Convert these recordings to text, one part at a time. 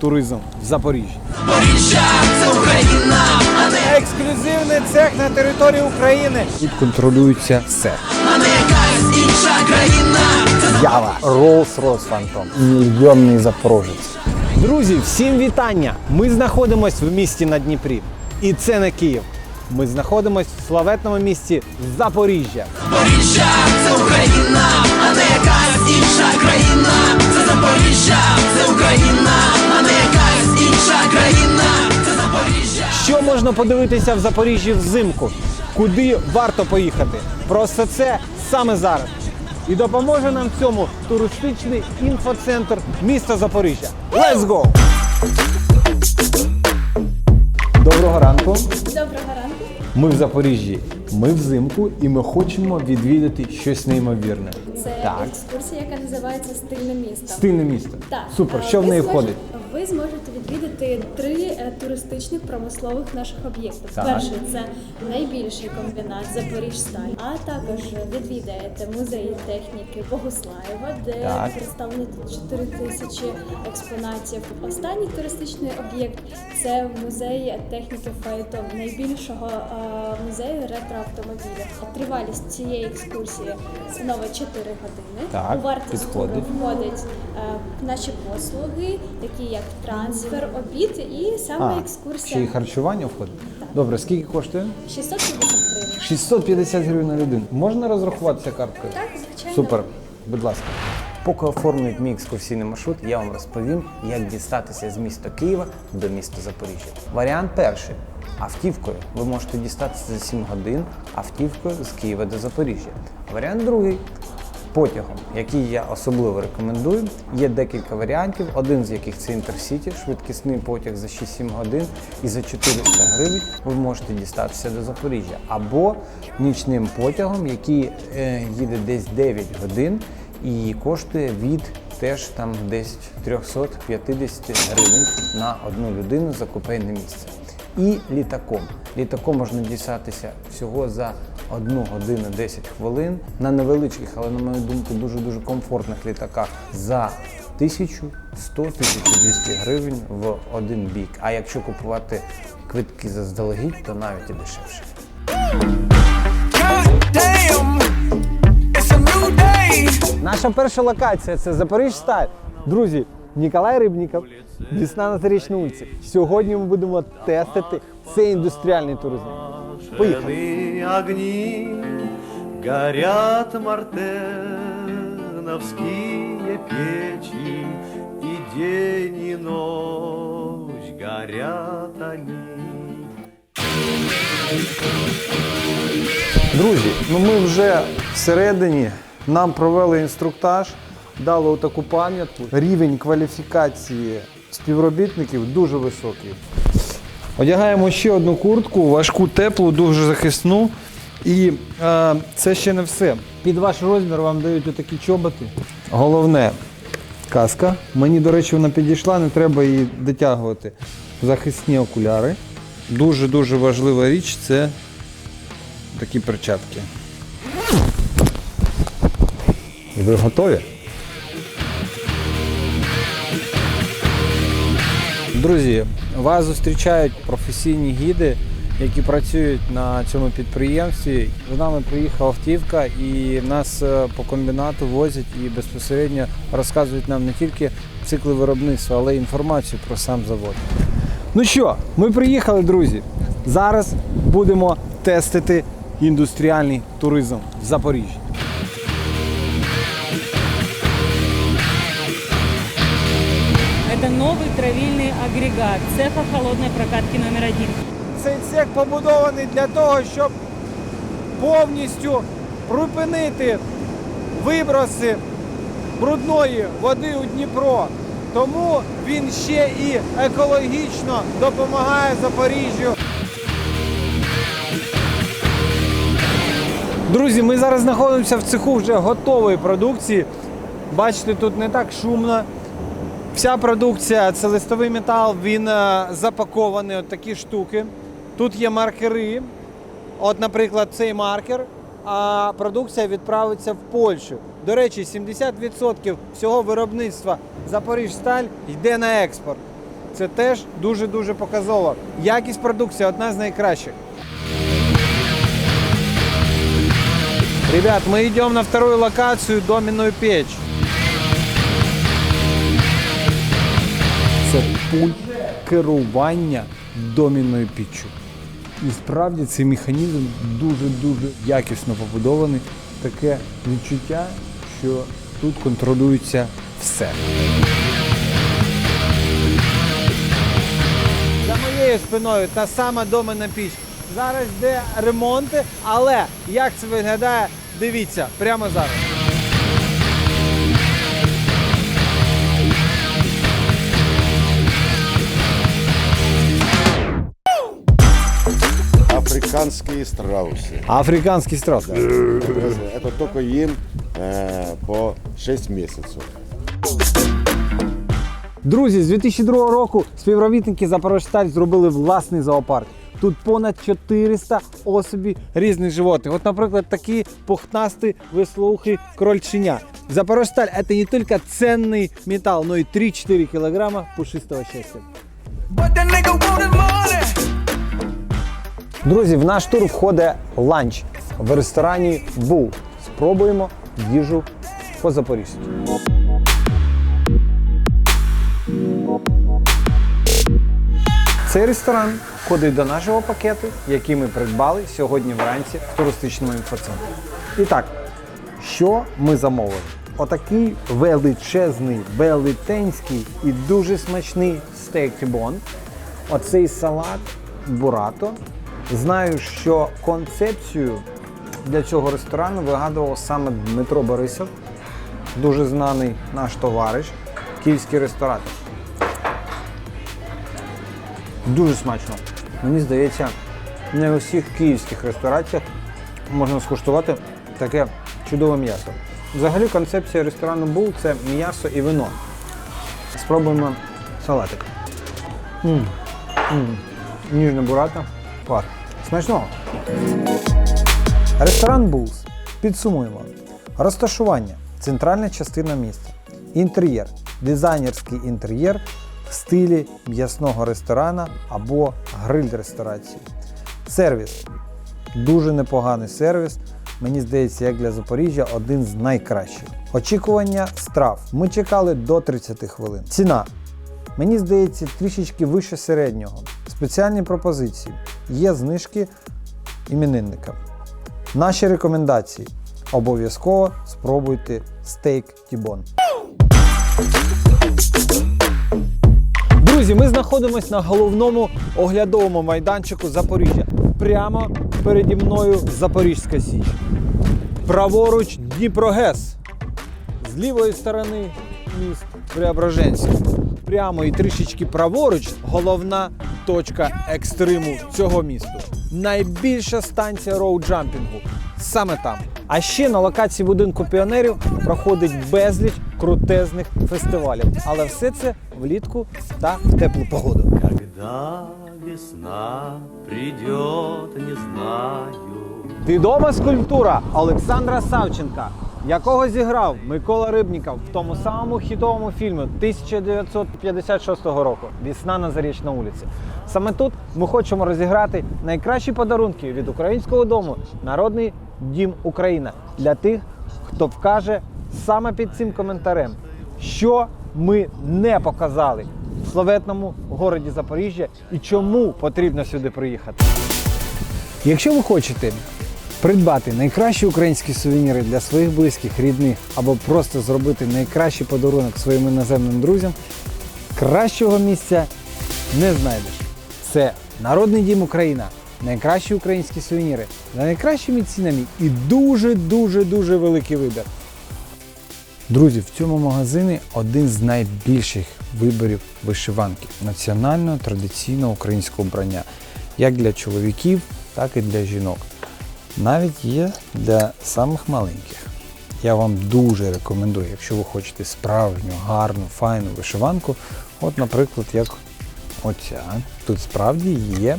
туризм в Запоріжжі. Запоріжжя – це Україна, а не Ексклюзивний цех на території України. Тут контролюється все. а не якась інша країна. Ява, Rolls-Royce Phantom, мільйонний запорожець. Друзі, всім вітання! Ми знаходимося в місті на Дніпрі. І це не Київ. Ми знаходимося в славетному місті Запоріжжя. Запоріжжя – це Україна, а не якась інша країна. Це Запоріжжя, це Україна, а не якась інша країна. Це Запоріжжя. Що можна подивитися в Запоріжжі взимку? Куди варто поїхати? Про все це саме зараз. І допоможе нам в цьому туристичний інфоцентр міста Запоріжжя. Let's go! Доброго ранку. Доброго ранку. Ми в Запоріжжі. Ми взимку і ми хочемо відвідати щось неймовірне. Це Так. екскурсія, яка називається «Стильне місто». Стильне місто. Так. Супер. Що в неї входить? Ви зможете відвідати 3 туристичних промислових наших об'єктів. Так. Перший – це найбільший комбінат «Запоріжсталь», а також відвідаєте музей техніки Богуслаєва, де Так. представлені 4000 експонатів. Останній туристичний об'єкт – це музей техніки Фаетон, найбільшого музею ретроавтомобілів. Тривалість цієї екскурсії становить 4 години. Так, У вартість підходить. туру входять наші послуги, такі як трансфер, обід і саме Ще й екскурсія. харчування входить? Добре, скільки коштує? 650 гривень. 650 гривень на людину. Можна розрахуватися карткою? Так, звичайно. Супер, будь ласка. Поки оформлюють мій екскурсійний маршрут, я вам розповім, як дістатися з міста Києва до міста Запоріжжя. Варіант перший. Автівкою ви можете дістатися за 7 годин автівкою з Києва до Запоріжжя. Варіант другий. Потягом, який я особливо рекомендую. Є декілька варіантів, один з яких це Інтерсіті, швидкісний потяг за 6-7 годин, і за 400 гривень ви можете дістатися до Запоріжжя. Або нічним потягом, який їде десь 9 годин і коштує від теж там десь 350 гривень на одну людину за купейне місце. І літаком. Літаком можна дістатися всього за 1 годину 10 хвилин на невеличких, але, на мою думку, дуже-дуже комфортних літаках за 1100-1200 гривень в один бік. А якщо купувати квитки заздалегідь, то навіть і дешевше. Наша перша локація – це Запоріжсталь. Друзі, Ніколай Рибніков, Десна на Зарічній вулиці. Сьогодні ми будемо тестити цей індустріальний туризм. Поїхали. Огни горят мартеновские печи, и день и ночь горят они. Друзі, ми вже всередині, нам провели інструктаж, дали отаку пам'ятку. Рівень кваліфікації співробітників дуже високий. Одягаємо ще одну куртку, важку, теплу, дуже захисну. І це ще не все. Під ваш розмір вам дають отакі чоботи. Головне – каска. Мені, до речі, вона підійшла, не треба її дотягувати. Захисні окуляри. Дуже-дуже важлива річ – це такі перчатки. І ви готові? Друзі, вас зустрічають професійні гіди, які працюють на цьому підприємстві. З нами приїхала автівка і нас по комбінату возять і безпосередньо розказують нам не тільки цикли виробництва, але й інформацію про сам завод. Ну що, ми приїхали, друзі. Зараз будемо тестити індустріальний туризм в Запоріжжі. Это новый травильный агрегат цеха холодной прокатки номер 1. Цей цех побудований для того, щоб повністю припинити виброси брудної води у Дніпро. Тому він ще і екологічно допомагає Запоріжжю. Друзі, ми зараз знаходимося в цеху вже готової продукції. Бачите, тут не так шумно. Вся продукція – це листовий метал, він запакований, от такі штуки. Тут є маркери, от, наприклад, цей маркер, а продукція відправиться в Польщу. До речі, 70% всього виробництва Запоріжсталь йде на експорт. Це теж дуже-дуже показово. Якість продукції одна з найкращих. Ребят, мы идем на вторую локацию, доменную печь. Це пульт керування домінною піччю. І справді цей механізм дуже-дуже якісно побудований. Таке відчуття, що тут контролюється все. За моєю спиною та сама доменна піч. Зараз йде ремонти, але як це виглядає, дивіться прямо зараз. Африканские страусы. Африканський страус. Это только им по 6 месяцев. Друзі, з 2002 року співробітники Запоріжсталь зробили власний зоопарк. Тут понад 400 особей різних животних. От, наприклад, такі пухнасті вислухи крольченя. Запоріжсталь – це не тільки цінний метал, но й 3-4 кілограма пушистого щастя. Друзі, в наш тур входить ланч в ресторані Bull. Спробуємо їжу по-запорізьки. Цей ресторан входить до нашого пакету, який ми придбали сьогодні вранці в туристичному інфоцентрі. І так, що ми замовили? Отакий величезний, велетенський і дуже смачний стейк тібон. Оцей салат бурато. Знаю, що концепцію для цього ресторану вигадував саме Дмитро Борисов, дуже знаний наш товариш, київський ресторатор. Дуже смачно. Мені здається, не у всіх київських рестораціях можна скуштувати таке чудове м'ясо. Взагалі концепція ресторану Bull – це м'ясо і вино. Спробуємо салатик. Ніжна бурата. Клас. Смачного. Ресторан Bulls. Підсумуємо. Розташування. Центральна частина міста. Інтер'єр. Дизайнерський інтер'єр в стилі м'ясного ресторана або гриль-ресторації. Сервіс. Дуже непоганий сервіс. Мені здається, як для Запоріжжя, один з найкращих. Очікування страв. Ми чекали до 30 хвилин. Ціна. Мені здається, трішечки вище середнього. Спеціальні пропозиції. Є знижки іменинникам. Наші рекомендації. Обов'язково спробуйте стейк тібон. Друзі, ми знаходимося на головному оглядовому майданчику Запоріжжя. Прямо переді мною Запорізька Січ. Праворуч Дніпрогес. З лівої сторони міст Преображенськ. Прямо і трішечки праворуч головна точка екстриму цього міста. Найбільша станція роуджампінгу. Саме там. А ще на локації будинку піонерів проходить безліч крутезних фестивалів. Але все це влітку та в теплу погоду. Когда весна придет, не знаю. Відома скульптура Олександра Савченка, якого зіграв Микола Рибніков в тому самому хітовому фільмі 1956 року «Весна на Зарічній вулиці». Саме тут ми хочемо розіграти найкращі подарунки від Українського дому «Народний дім Україна» для тих, хто вкаже саме під цим коментарем, що ми не показали в славетному городі Запоріжжя і чому потрібно сюди приїхати. Якщо ви хочете придбати найкращі українські сувеніри для своїх близьких, рідних або просто зробити найкращий подарунок своїм іноземним друзям, кращого місця не знайдеш. Це Народний дім Україна. Найкращі українські сувеніри за найкращими цінами і дуже великий вибір. Друзі, в цьому магазині один з найбільших виборів вишиванки національного традиційного українського вбрання, як для чоловіків, так і для жінок. Навіть є для самих маленьких. Я вам дуже рекомендую, якщо ви хочете справжню, гарну, файну вишиванку, от, наприклад, як оця. Тут справді є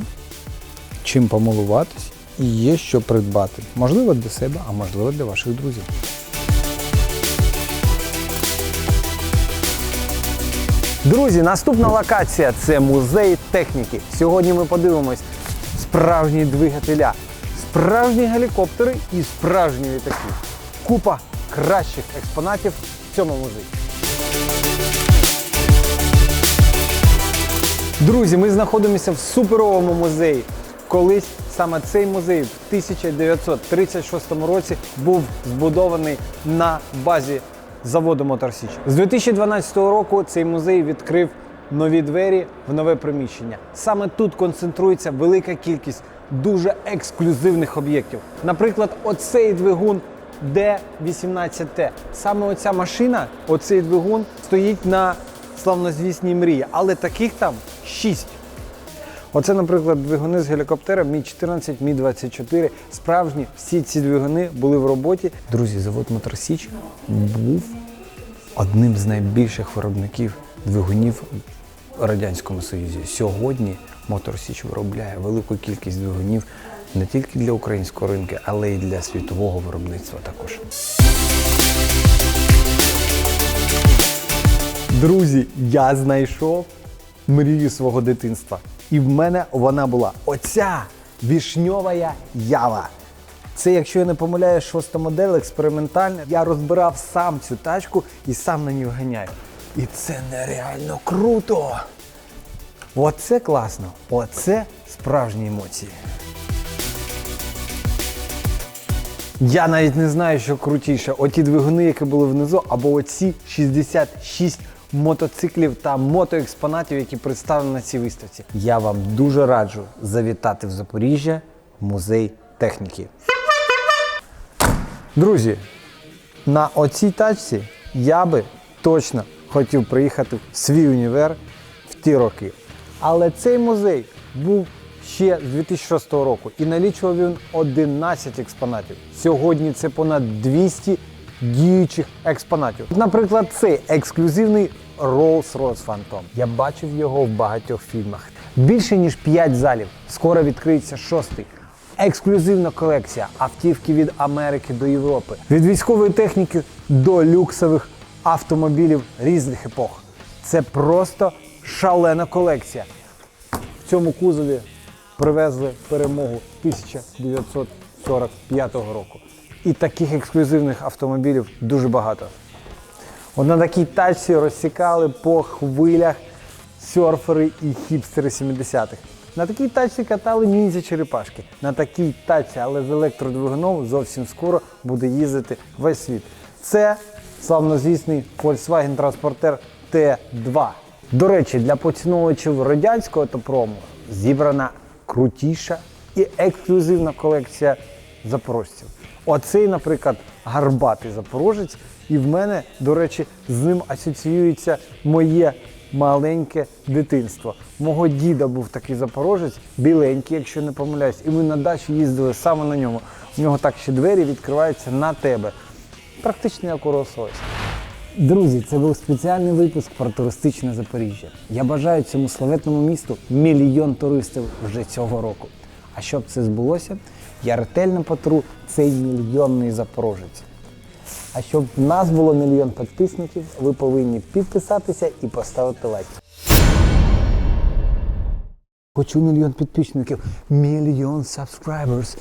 чим помилуватись і є що придбати. Можливо, для себе, а можливо, для ваших друзів. Друзі, наступна локація – це музей техніки. Сьогодні ми подивимось справжні двигателя, справжні гелікоптери і справжні літаки. Купа кращих експонатів в цьому музеї. Друзі, ми знаходимося в суперовому музеї. Колись саме цей музей в 1936 році був збудований на базі заводу Мотор Січ. З 2012 року цей музей відкрив нові двері в нове приміщення. Саме тут концентрується велика кількість дуже ексклюзивних об'єктів. Наприклад, оцей двигун D18T. Саме оця машина, оцей двигун стоїть на славнозвісній мрії, але таких там 6. Оце, наприклад, двигуни з гелікоптера Мі-14, Мі-24. Справжні, всі ці двигуни були в роботі. Друзі, завод Мотор Січ був одним з найбільших виробників двигунів у Радянському Союзі. Сьогодні Мотор Січ виробляє велику кількість двигунів не тільки для українського ринку, але й для світового виробництва також. Друзі, я знайшов мрію свого дитинства. І в мене вона була оця вішньова ява. Це, якщо я не помиляюсь, 6-та модель, експериментальна. Я розбирав сам цю тачку і сам на ній ганяю. І це нереально круто! Оце класно! Оце справжні емоції. Я навіть не знаю, що крутіше. Оті двигуни, які були внизу, або оці 66 мотоциклів та мотоекспонатів, які представлені на цій виставці. Я вам дуже раджу завітати в Запоріжжя в музей техніки. Друзі, на оцій тачці я би точно хотів приїхати в свій універ в ті роки. Але цей музей був ще з 2006 року і налічував він 11 експонатів. Сьогодні це понад 200 діючих експонатів. Наприклад, цей ексклюзивний Rolls-Royce Phantom. Я бачив його в багатьох фільмах. Більше ніж 5 залів. Скоро відкриється 6-й. Ексклюзивна колекція. Автівки від Америки до Європи. Від військової техніки до люксових автомобілів різних епох. Це просто шалена колекція. В цьому кузові привезли перемогу 1945 року. І таких ексклюзивних автомобілів дуже багато. От на такій тачці розсікали по хвилях серфери і хіпстери 70-х. На такій тачці катали ніндзя-черепашки. На такій тачці, але з електродвигуном, зовсім скоро буде їздити весь світ. Це славнозвісний Volkswagen Transporter T2. До речі, для поціновувачів радянського автопрому зібрана крутіша і ексклюзивна колекція запорожців. Оцей, наприклад, гарбатий запорожець, і в мене, до речі, з ним асоціюється моє маленьке дитинство. Мого діда був такий запорожець, біленький, якщо не помиляюсь, і ми на дачу їздили саме на ньому. У нього так ще двері відкриваються на тебе. Практично як у Rolls-Royce. Друзі, це був спеціальний випуск про туристичне Запоріжжя. Я бажаю цьому славетному місту 1 мільйон туристів вже цього року. А щоб це збулося, я ретельно потру цей мільйонний запорожець. А щоб в нас було 1 мільйон підписників, ви повинні підписатися і поставити лайк. Хочу 1 мільйон підписників. 1 мільйон subscribers.